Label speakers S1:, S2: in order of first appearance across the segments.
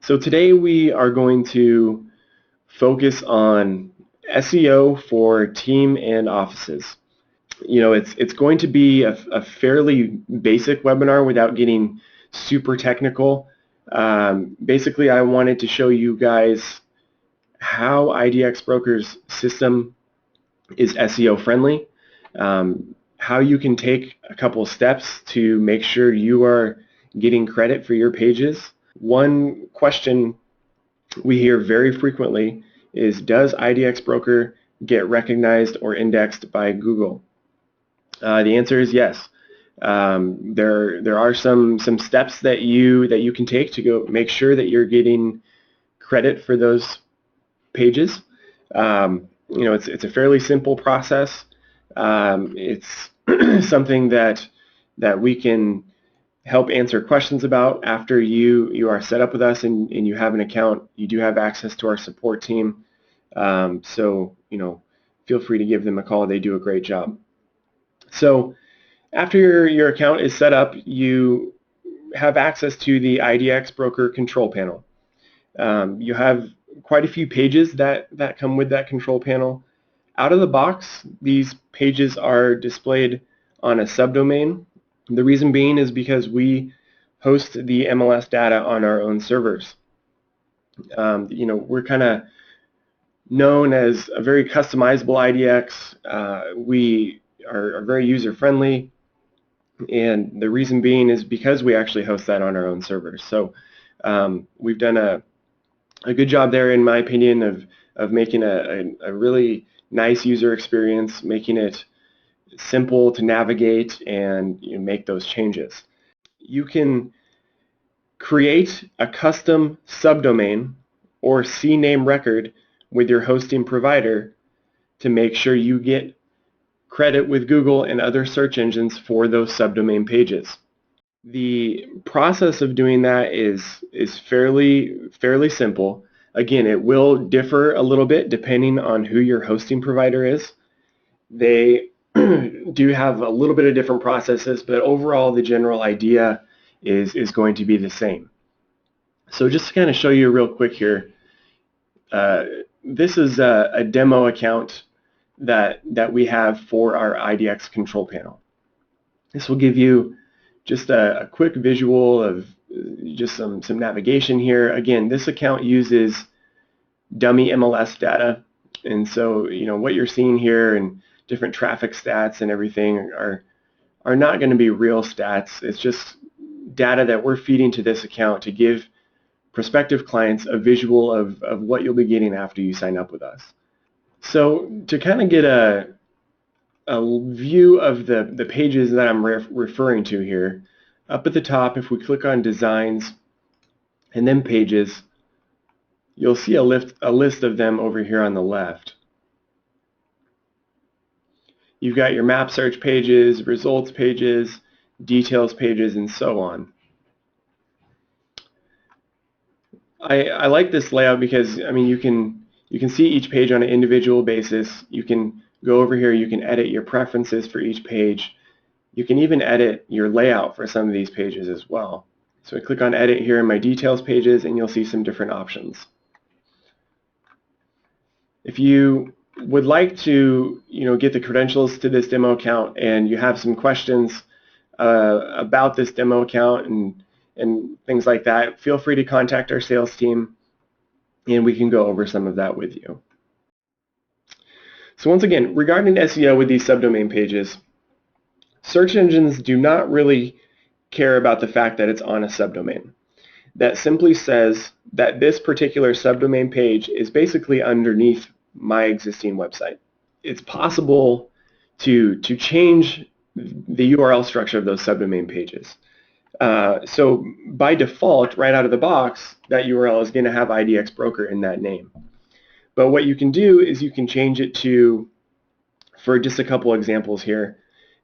S1: So today we are going to focus on SEO for team and offices. It's going to be a fairly basic webinar without getting super technical. Basically, I wanted to show you guys how IDX Broker's system is SEO friendly, how you can take a couple steps to make sure you are getting credit for your pages. One question we hear very frequently is, does IDX Broker get recognized or indexed by Google? The answer is yes. There are some steps that you can take to go make sure that you're getting credit for those pages. It's a fairly simple process. It's something that we can help answer questions about after you are set up with us and you have an account. You do have access to our support team. So feel free to give them a call. They do a great job. So after your account is set up, you have access to the IDX Broker control panel. You have quite a few pages that come with that control panel. Out of the box, these pages are displayed on a subdomain. The reason being is because we host the MLS data on our own servers. We're kind of known as a very customizable IDX. We are very user-friendly, and the reason being is because we actually host that on our own servers. So we've done a good job there, in my opinion, of making a really nice user experience, making it simple to navigate and make those changes. You can create a custom subdomain or CNAME record with your hosting provider to make sure you get credit with Google and other search engines for those subdomain pages. The process of doing that is fairly simple. Again, it will differ a little bit depending on who your hosting provider is. They do have a little bit of different processes, but overall the general idea is going to be the same. So just to kind of show you real quick here, this is a demo account that we have for our IDX control panel. This will give you just a quick visual of just some navigation here. Again, this account uses dummy MLS data, and so what you're seeing here and different traffic stats and everything are not going to be real stats. It's just data that we're feeding to this account to give prospective clients a visual of what you'll be getting after you sign up with us. So to kind of get a view of the pages that I'm referring to here, up at the top, if we click on Designs and then Pages, you'll see a list of them over here on the left. You've got your map search pages, results pages, details pages, and so on. I like this layout because you can see each page on an individual basis. You can go over here, you can edit your preferences for each page. You can even edit your layout for some of these pages as well. So I click on Edit here in my details pages and you'll see some different options. If you would like to get the credentials to this demo account and you have some questions about this demo account and things like that, feel free to contact our sales team and we can go over some of that with you. So once again, regarding SEO with these subdomain pages, search engines do not really care about the fact that it's on a subdomain. That simply says that this particular subdomain page is basically underneath my existing website. It's possible to change the URL structure of those subdomain pages. So by default, right out of the box, that URL is going to have IDX Broker in that name. But what you can do is you can change it to, for just a couple examples here,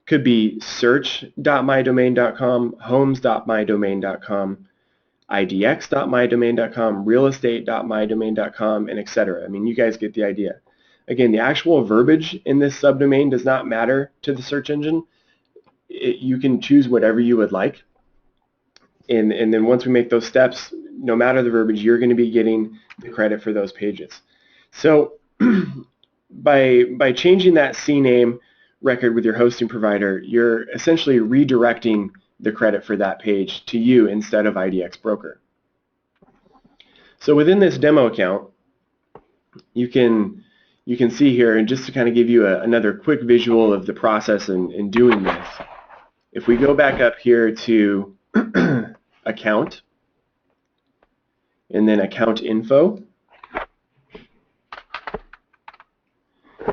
S1: could be search.mydomain.com, homes.mydomain.com, idx.mydomain.com, realestate.mydomain.com, and etc. You guys get the idea. Again, the actual verbiage in this subdomain does not matter to the search engine. You can choose whatever you would like. And then once we make those steps, no matter the verbiage, you're going to be getting the credit for those pages. So by changing that CNAME record with your hosting provider, you're essentially redirecting the credit for that page to you instead of IDX Broker. So within this demo account, you can see here, and just to kind of give you another quick visual of the process in doing this, if we go back up here to account and then account info,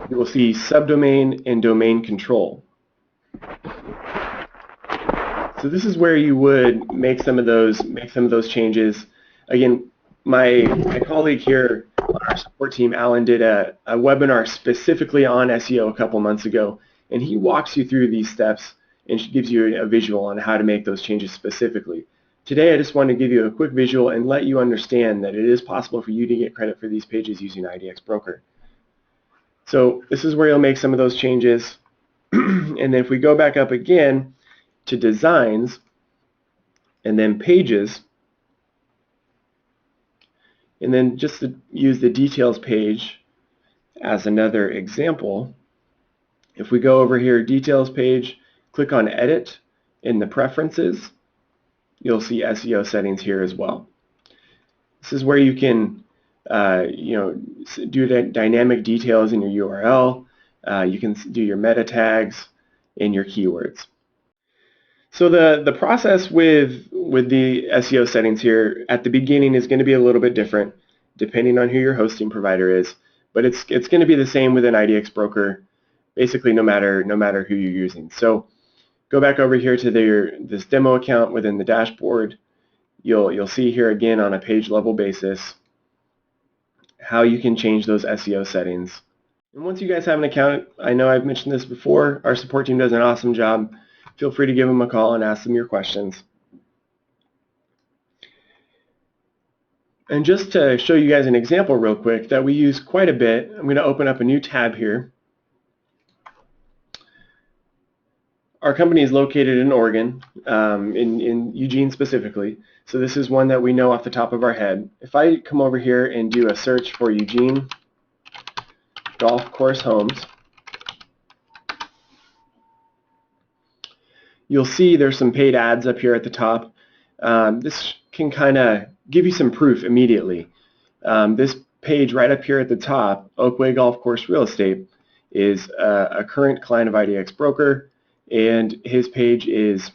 S1: you will see subdomain and domain control. So this is where you would make some of those changes. Again, my colleague here on our support team, Alan, did a webinar specifically on SEO a couple months ago, and he walks you through these steps and gives you a visual on how to make those changes specifically. Today I just want to give you a quick visual and let you understand that it is possible for you to get credit for these pages using IDX Broker. So this is where you'll make some of those changes. And then if we go back up again to designs and then pages, and then just to use the details page as another example, if we go over here, details page, click on edit in the preferences, you'll see SEO settings here as well. This is where you can do the dynamic details in your URL. You can do your meta tags and your keywords. So the process with the SEO settings here at the beginning is going to be a little bit different depending on who your hosting provider is, but it's going to be the same within IDX Broker, basically no matter who you're using. So go back over here to this demo account within the dashboard. You'll see here again on a page level basis how you can change those SEO settings. And once you guys have an account, I know I've mentioned this before, our support team does an awesome job. Feel free to give them a call and ask them your questions. And just to show you guys an example real quick that we use quite a bit, I'm going to open up a new tab here. Our company is located in Oregon, in Eugene specifically. So this is one that we know off the top of our head. If I come over here and do a search for Eugene golf course homes, you'll see there's some paid ads up here at the top. This can kind of give you some proof immediately. This page right up here at the top, Oakway Golf Course Real Estate, is a current client of IDX Broker, and his page is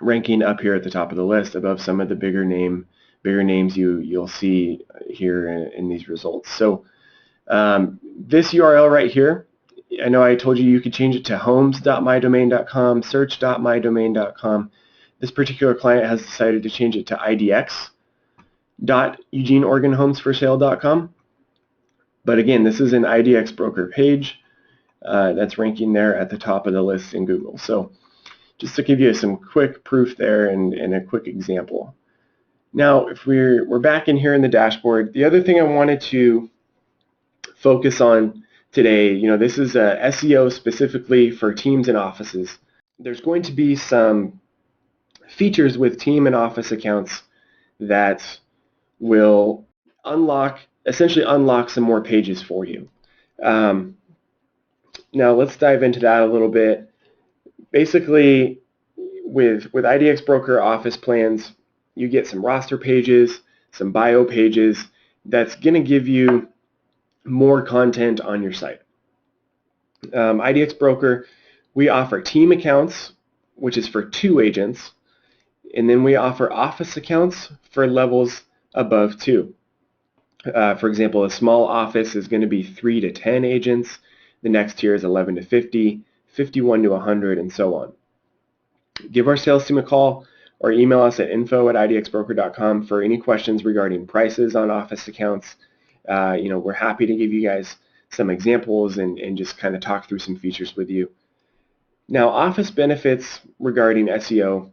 S1: ranking up here at the top of the list above some of the bigger names you'll see here in these results. So this URL right here, I know I told you could change it to homes.mydomain.com, search.mydomain.com. This particular client has decided to change it to idx.eugeneoregonhomesforsale.com. But again, this is an IDX Broker page that's ranking there at the top of the list in Google. So just to give you some quick proof there and a quick example. Now, if we're back in here in the dashboard, the other thing I wanted to focus on today, this is SEO specifically for teams and offices. There's going to be some features with team and office accounts that will essentially unlock some more pages for you. Now let's dive into that a little bit. Basically, with IDX Broker Office plans, you get some roster pages, some bio pages that's going to give you more content on your site. IDX Broker, we offer team accounts, which is for 2 agents, and then we offer office accounts for levels above 2. For example, a small office is going to be 3 to 10 agents. The next tier is 11 to 50, 51 to 100, and so on. Give our sales team a call or email us at info@idxbroker.com for any questions regarding prices on office accounts. We're happy to give you guys some examples and just kind of talk through some features with you. Now, office benefits regarding SEO.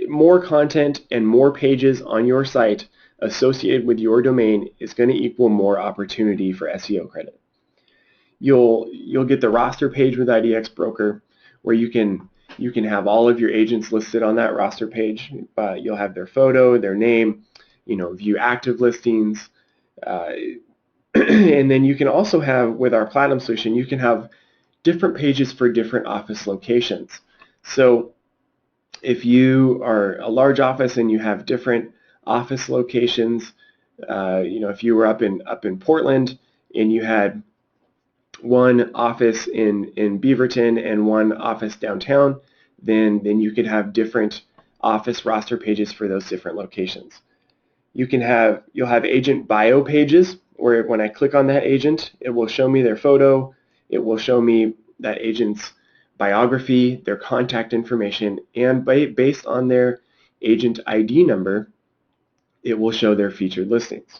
S1: More content and more pages on your site associated with your domain is going to equal more opportunity for SEO credit. You'll get the roster page with IDX Broker, where you can You can have all of your agents listed on that roster page. You'll have their photo, their name, view active listings. And then you can also have, with our Platinum solution, you can have different pages for different office locations. So if you are a large office and you have different office locations, if you were up in Portland and you had one office in Beaverton and one office downtown, then you could have different office roster pages for those different locations. You'll have agent bio pages, where when I click on that agent, it will show me their photo, it will show me that agent's biography, their contact information, and based on their agent ID number, it will show their featured listings.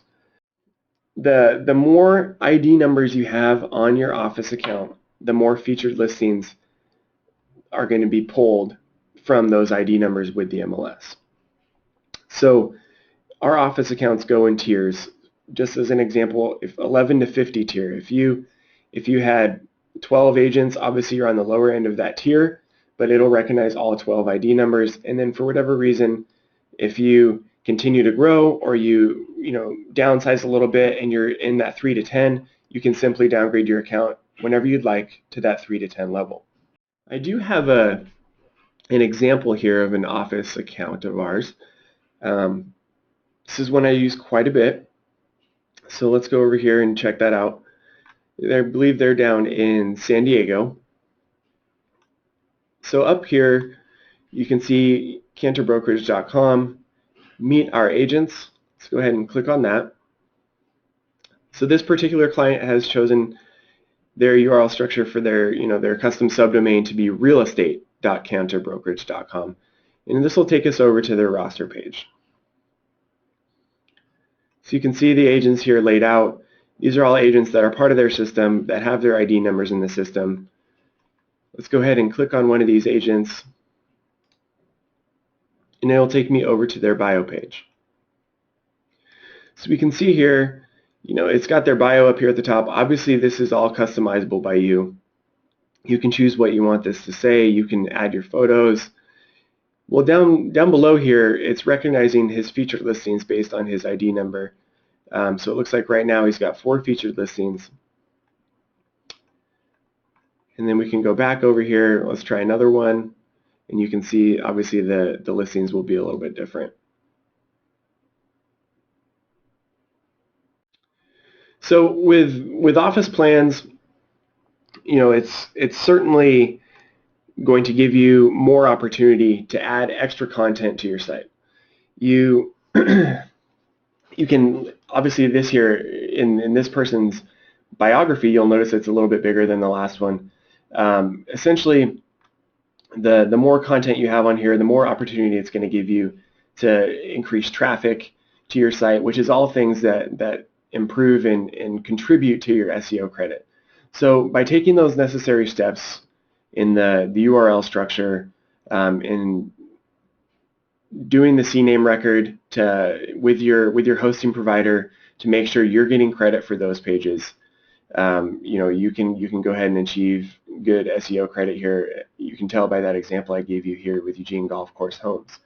S1: The more ID numbers you have on your office account, the more featured listings are going to be pulled from those ID numbers with the MLS. So our office accounts go in tiers. Just as an example, if 11 to 50 tier, if you had 12 agents, obviously you're on the lower end of that tier, but it'll recognize all 12 ID numbers. And then for whatever reason, if you continue to grow or you downsize a little bit and you're in that 3 to 10, you can simply downgrade your account whenever you'd like to that 3 to 10 level. I do have an example here of an office account of ours. This is one I use quite a bit. So let's go over here and check that out. I believe they're down in San Diego. So up here, you can see cantorbrokerage.com, meet our agents. Let's go ahead and click on that. So this particular client has chosen their URL structure for their custom subdomain to be realestate.cantorbrokerage.com. And this will take us over to their roster page. So you can see the agents here laid out. These are all agents that are part of their system that have their ID numbers in the system. Let's go ahead and click on one of these agents, and it'll take me over to their bio page. So we can see here, it's got their bio up here at the top. Obviously, this is all customizable by you. You can choose what you want this to say. You can add your photos. Well, down below here, it's recognizing his featured listings based on his ID number. So it looks like right now he's got 4 featured listings. And then we can go back over here. Let's try another one. And you can see, obviously, the listings will be a little bit different. So with office plans, it's certainly going to give you more opportunity to add extra content to your site. You can, obviously, this here in this person's biography, you'll notice it's a little bit bigger than the last one. Essentially, the more content you have on here, the more opportunity it's going to give you to increase traffic to your site, which is all things that improve and contribute to your SEO credit. So by taking those necessary steps in the URL structure, in doing the CNAME record with your hosting provider to make sure you're getting credit for those pages, you can go ahead and achieve good SEO credit here. You can tell by that example I gave you here with Eugene Golf Course Homes.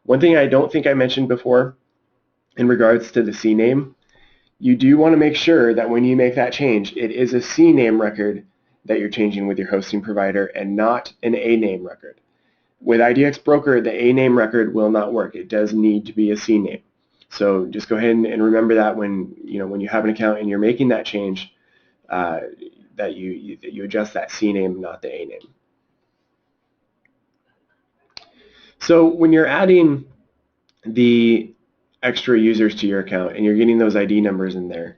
S1: One thing I don't think I mentioned before in regards to the CNAME, you do want to make sure that when you make that change, it is a CNAME record that you're changing with your hosting provider and not an A-name record. With IDX Broker, the A-name record will not work. It does need to be a CNAME. So just go ahead and remember that when you have an account and you're making that change, that you adjust that CNAME, not the A-name. So when you're adding the extra users to your account and you're getting those ID numbers in there,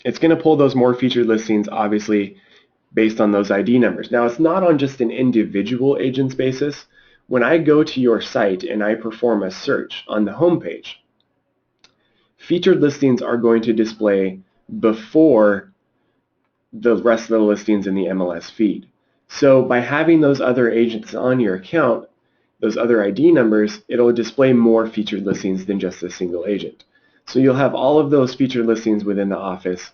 S1: it's going to pull those more featured listings, obviously, based on those ID numbers. Now, it's not on just an individual agent's basis. When I go to your site and I perform a search on the home page, featured listings are going to display before the rest of the listings in the MLS feed. So by having those other agents on your account, those other ID numbers, it'll display more featured listings than just a single agent. So you'll have all of those featured listings within the office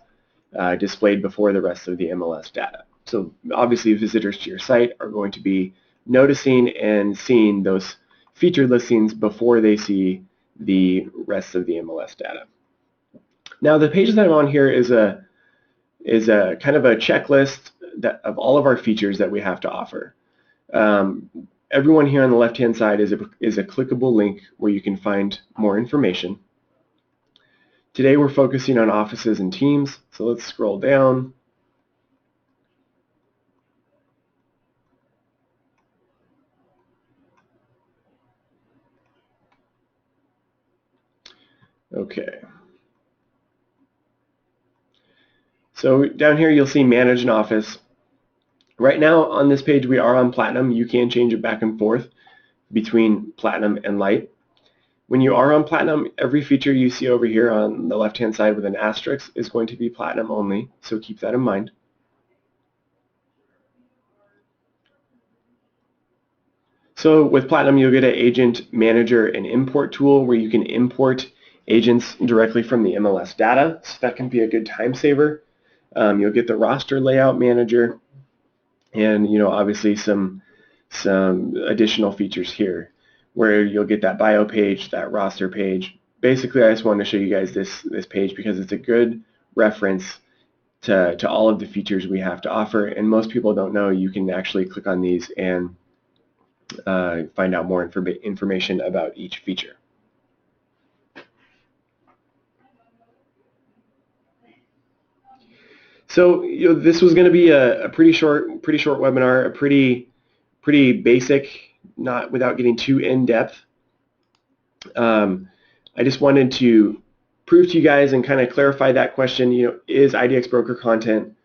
S1: displayed before the rest of the MLS data. So obviously visitors to your site are going to be noticing and seeing those featured listings before they see the rest of the MLS data. Now the page that I'm on here is a kind of a checklist of all of our features that we have to offer. Everyone here on the left-hand side is a clickable link where you can find more information. Today we're focusing on offices and teams, so let's scroll down. Okay. So down here you'll see manage an office. Right now on this page we are on Platinum. You can change it back and forth between Platinum and Light. When you are on Platinum, every feature you see over here on the left-hand side with an asterisk is going to be Platinum only, so keep that in mind. So with Platinum, you'll get an agent manager and import tool where you can import agents directly from the MLS data, so that can be a good time saver. You'll get the roster layout manager, and obviously some additional features here, where you'll get that bio page, that roster page. Basically, I just wanted to show you guys this page because it's a good reference to all of the features we have to offer, and most people don't know you can actually click on these and find out more information about each feature. So this was going to be a pretty short webinar, a pretty basic, not without getting too in depth. I just wanted to prove to you guys and kind of clarify that question. Is IDX Broker content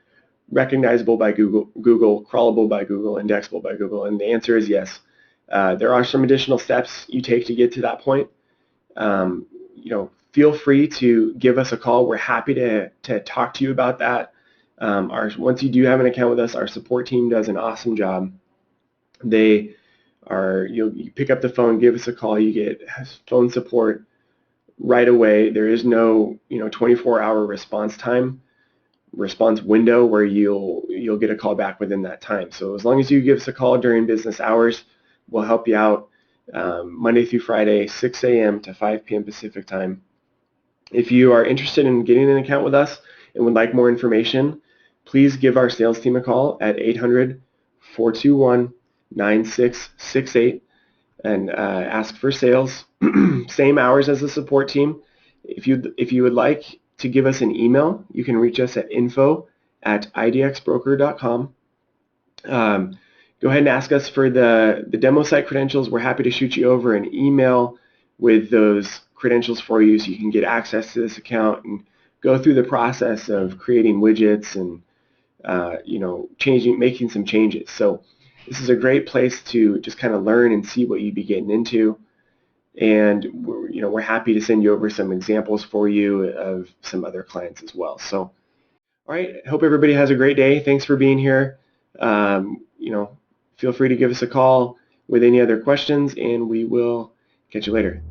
S1: recognizable by Google, crawlable by Google, indexable by Google? And the answer is yes. There are some additional steps you take to get to that point. Feel free to give us a call. We're happy to talk to you about that. Once you do have an account with us, our support team does an awesome job. You pick up the phone, give us a call, you get phone support right away. There is no 24-hour response window where you'll get a call back within that time. So as long as you give us a call during business hours, we'll help you out Monday through Friday, 6 a.m. to 5 p.m. Pacific time. If you are interested in getting an account with us and would like more information, please give our sales team a call at 800-421-9668 and ask for sales. Same hours as the support team. If you would like to give us an email, you can reach us at info@idxbroker.com. Go ahead and ask us for the demo site credentials. We're happy to shoot you over an email with those credentials for you so you can get access to this account and go through the process of creating widgets and making some changes. So this is a great place to just kind of learn and see what you'd be getting into. And we're happy to send you over some examples for you of some other clients as well. So, all right, I hope everybody has a great day. Thanks for being here. Feel free to give us a call with any other questions, and we will catch you later.